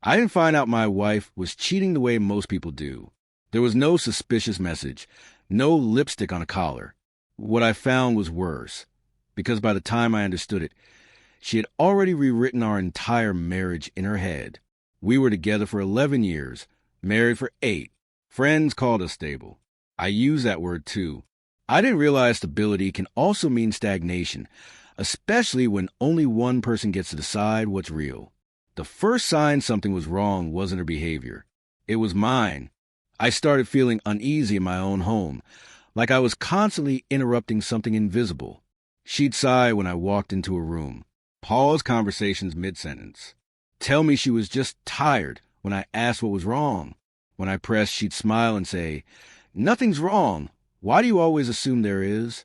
I didn't find out my wife was cheating the way most people do. There was no suspicious message, no lipstick on a collar. What I found was worse, because by the time I understood it, she had already rewritten our entire marriage in her head. We were together for 11 years, married for 8. Friends called us stable. I use that word too. I didn't realize stability can also mean stagnation, especially when only one person gets to decide what's real. The first sign something was wrong wasn't her behavior. It was mine. I started feeling uneasy in my own home, like I was constantly interrupting something invisible. She'd sigh when I walked into a room, pause conversations mid-sentence, tell me she was just tired when I asked what was wrong. When I pressed, she'd smile and say, "Nothing's wrong. Why do you always assume there is?"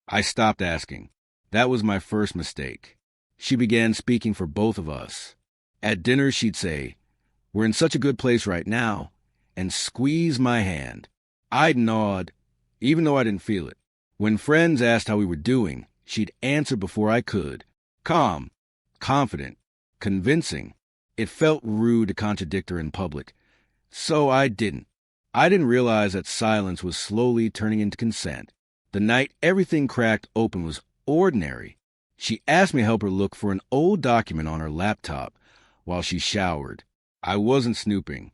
I stopped asking. That was my first mistake. She began speaking for both of us. At dinner, she'd say, "We're in such a good place right now," and squeeze my hand. I'd nod, even though I didn't feel it. When friends asked how we were doing, she'd answer before I could. Calm, confident, convincing. It felt rude to contradict her in public, so I didn't. I didn't realize that silence was slowly turning into consent. The night everything cracked open was ordinary. She asked me to help her look for an old document on her laptop while she showered. I wasn't snooping.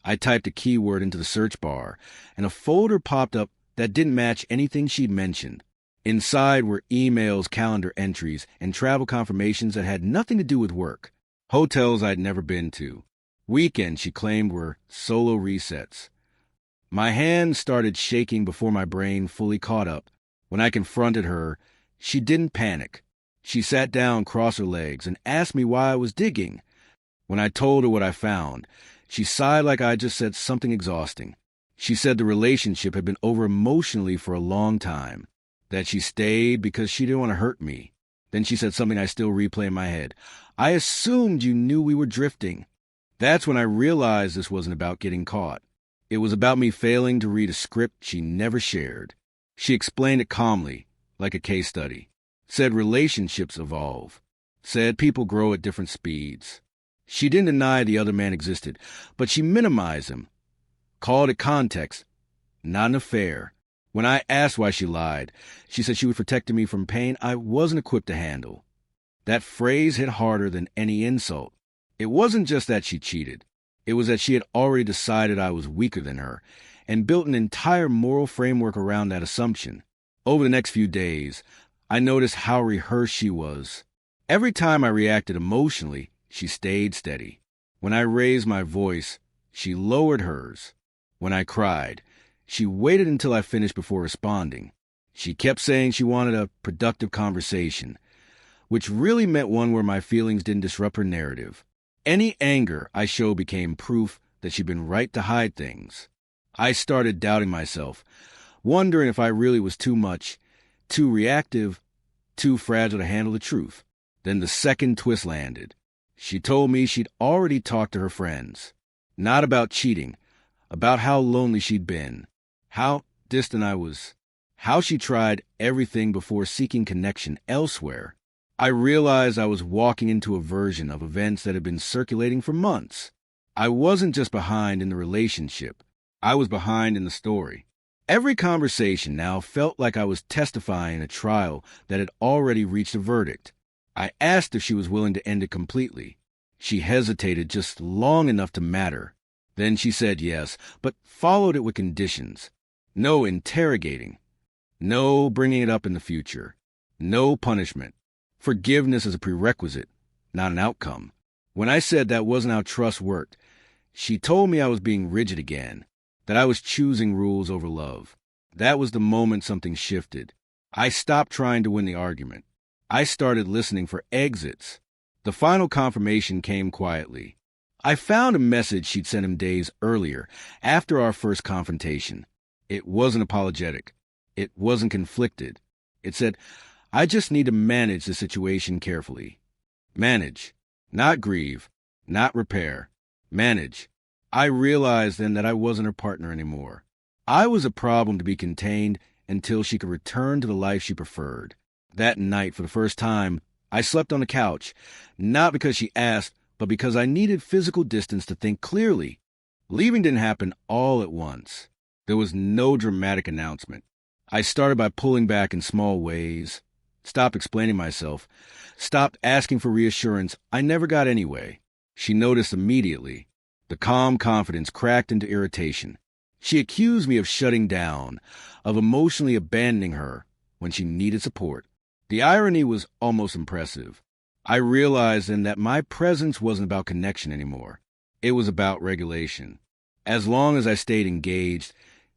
I typed a keyword into the search bar, and a folder popped up that didn't match anything she'd mentioned. Inside were emails, calendar entries, and travel confirmations that had nothing to do with work. Hotels I'd never been to. Weekends she claimed were solo resets. My hands started shaking before my brain fully caught up. When I confronted her, she didn't panic. She sat down, crossed her legs, and asked me why I was digging. When I told her what I found, she sighed like I just said something exhausting. She said the relationship had been over emotionally for a long time, that she stayed because she didn't want to hurt me. Then she said something I still replay in my head. "I assumed you knew we were drifting." That's when I realized this wasn't about getting caught. It was about me failing to read a script she never shared. She explained it calmly, like a case study. Said relationships evolve. Said people grow at different speeds. She didn't deny the other man existed, but she minimized him. Called it context, not an affair. When I asked why she lied, she said she was protecting me from pain I wasn't equipped to handle. That phrase hit harder than any insult. It wasn't just that she cheated. It was that she had already decided I was weaker than her and built an entire moral framework around that assumption. Over the next few days, I noticed how rehearsed she was. Every time I reacted emotionally, she stayed steady. When I raised my voice, she lowered hers. When I cried, she waited until I finished before responding. She kept saying she wanted a productive conversation, which really meant one where my feelings didn't disrupt her narrative. Any anger I showed became proof that she'd been right to hide things. I started doubting myself, wondering if I really was too much, too reactive, too fragile to handle the truth. Then the second twist landed. She told me she'd already talked to her friends. Not about cheating, about how lonely she'd been, how distant I was, how she tried everything before seeking connection elsewhere. I realized I was walking into a version of events that had been circulating for months. I wasn't just behind in the relationship. I was behind in the story. Every conversation now felt like I was testifying in a trial that had already reached a verdict. I asked if she was willing to end it completely. She hesitated just long enough to matter. Then she said yes, but followed it with conditions. No interrogating. No bringing it up in the future. No punishment. Forgiveness is a prerequisite, not an outcome. When I said that wasn't how trust worked, she told me I was being rigid again, that I was choosing rules over love. That was the moment something shifted. I stopped trying to win the argument. I started listening for exits. The final confirmation came quietly. I found a message she'd sent him days earlier, after our first confrontation. It wasn't apologetic. It wasn't conflicted. It said, "I just need to manage the situation carefully." Manage. Not grieve. Not repair. Manage. I realized then that I wasn't her partner anymore. I was a problem to be contained until she could return to the life she preferred. That night, for the first time, I slept on the couch, not because she asked, but because I needed physical distance to think clearly. Leaving didn't happen all at once. There was no dramatic announcement. I started by pulling back in small ways, stopped explaining myself, stopped asking for reassurance I never got anyway. She noticed immediately. The calm confidence cracked into irritation. She accused me of shutting down, of emotionally abandoning her when she needed support. The irony was almost impressive. I realized then that my presence wasn't about connection anymore. It was about regulation. As long as I stayed engaged,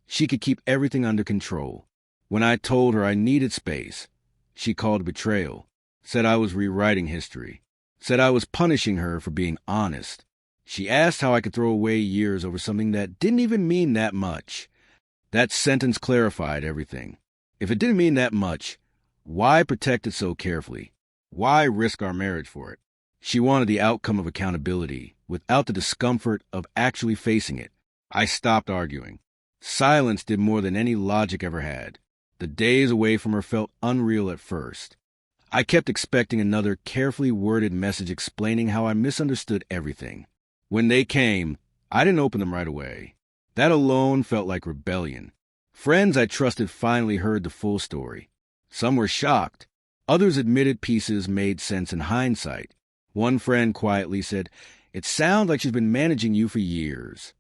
she could keep everything under control. When I told her I needed space, she called it betrayal, said I was rewriting history, said I was punishing her for being honest. She asked how I could throw away years over something that didn't even mean that much. That sentence clarified everything. If it didn't mean that much, why protect it so carefully? Why risk our marriage for it? She wanted the outcome of accountability without the discomfort of actually facing it. I stopped arguing. Silence did more than any logic ever had. The days away from her felt unreal at first. I kept expecting another carefully worded message explaining how I misunderstood everything. When they came, I didn't open them right away. That alone felt like rebellion. Friends I trusted finally heard the full story. Some were shocked. Others admitted pieces made sense in hindsight. One friend quietly said, "It sounds like she's been managing you for years."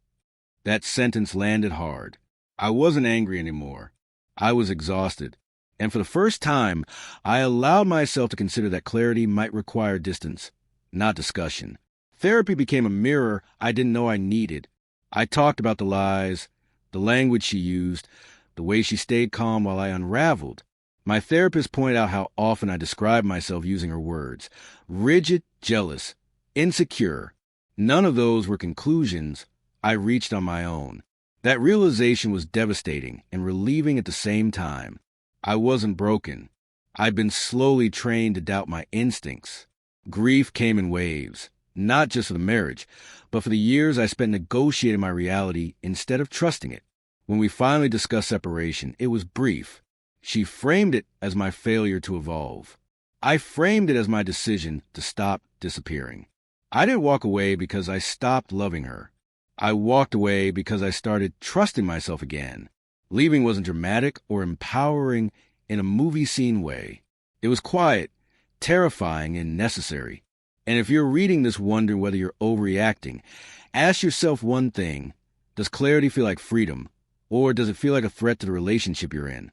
That sentence landed hard. I wasn't angry anymore. I was exhausted. And for the first time, I allowed myself to consider that clarity might require distance, not discussion. Therapy became a mirror I didn't know I needed. I talked about the lies, the language she used, the way she stayed calm while I unraveled. My therapist pointed out how often I described myself using her words. Rigid, jealous, insecure. None of those were conclusions I reached on my own. That realization was devastating and relieving at the same time. I wasn't broken. I'd been slowly trained to doubt my instincts. Grief came in waves. Not just for the marriage, but for the years I spent negotiating my reality instead of trusting it. When we finally discussed separation, it was brief. She framed it as my failure to evolve. I framed it as my decision to stop disappearing. I didn't walk away because I stopped loving her. I walked away because I started trusting myself again. Leaving wasn't dramatic or empowering in a movie scene way. It was quiet, terrifying, and necessary. And if you're reading this wondering whether you're overreacting, ask yourself one thing. Does clarity feel like freedom? Or does it feel like a threat to the relationship you're in?